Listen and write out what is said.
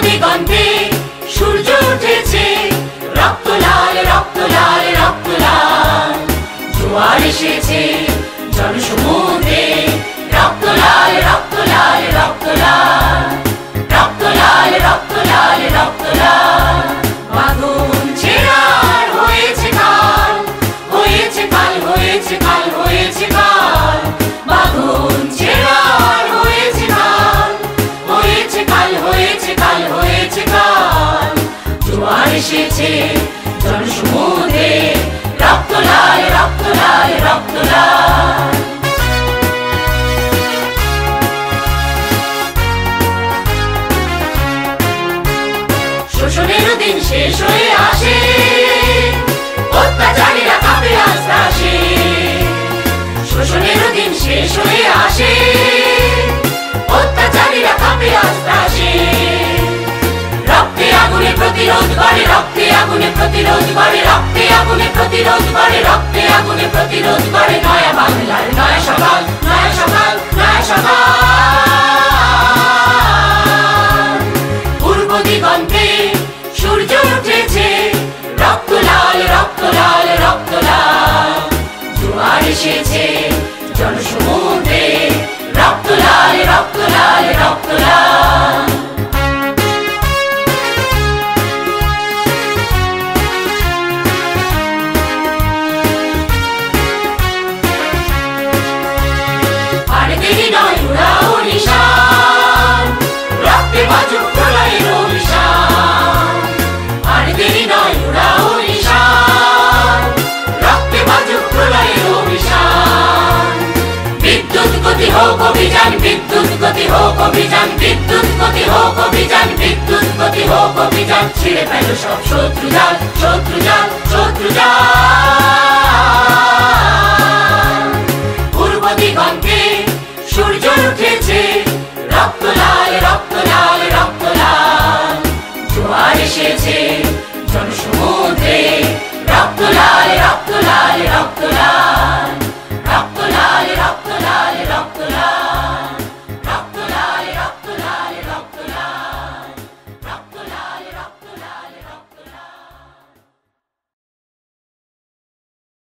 দিগন্তে সূর্য উঠেছে, রক্ত লাল রক্ত লাল রক্ত লাল। জোয়ার এসেছে জনসমুদ্রে, রক্ত লাল রক্ত লাল রক্ত লাল। রক্ত লাল রক্ত লাল রক্ত লাল। বাঁধন ছেঁড়ার হয়েছে কাল, হয়েছে কাল হয়েছে কাল হয়েছে কাল। বাঁধন ছেঁড়ার হয়েছে কাল, হয়েছে কাল হয়েছে কাল হয়েছে কাল। জোয়ার এসেছে জনসমুদ্রে, রক্ত লাল রক্ত লাল রক্ত লাল। শোষণের দিন শেষ হয়ে আসে, অত্যাচারীরা কাঁপে আস্তে আসে। শোষণের দিন শেষ হয়ে আসে, অত্যাচারীরা কাঁপে আস্তে আসে। রক্তে আগুনে প্রতিরোধ করে, রক্তে আগুনে প্রতিরোধ করে, রক্তে আগুনে প্রতিরোধ করে, রক্তে আগুনে প্রতিরোধ করে। নয়া বাংলার নয়া সকাল, নয়া সকাল নয়া সকাল। পূর্ব দিগন্তে সূর্য উঠেছে, রক্ত লাল রক্ত লাল রক্ত লাল। জোয়ার এসেছে জনসমুদ্রে, রক্ত লাল রক্ত লাল রক্ত লাল। আর দেরি নয় উড়াও নিশান, রক্তে বাজুক প্রলয়ের অভিশান। আর দেরি নয় উড়াও নিশান, রক্তে বাজুক প্রলয়ের অভিশান। বিদ্যুৎ গতি হোক অভিযান, বিদ্যুৎ গতি হোক অভিযান, বিদ্যুৎ গতি হোক অভিযান, বিদ্যুৎ গতি হোক অভিযান। ছিঁড়ে ফেল সব শত্রু জাল, শত্রু জাল শত্রু জাল। পূর্ব দিগন্তে সূর্য উঠেছে, রক্ত লাল রক্ত লাল রক্ত লাল। জোয়ার এসেছে জনসমুদ্রে, রক্ত লাল রক্ত লাল রক্ত লাল।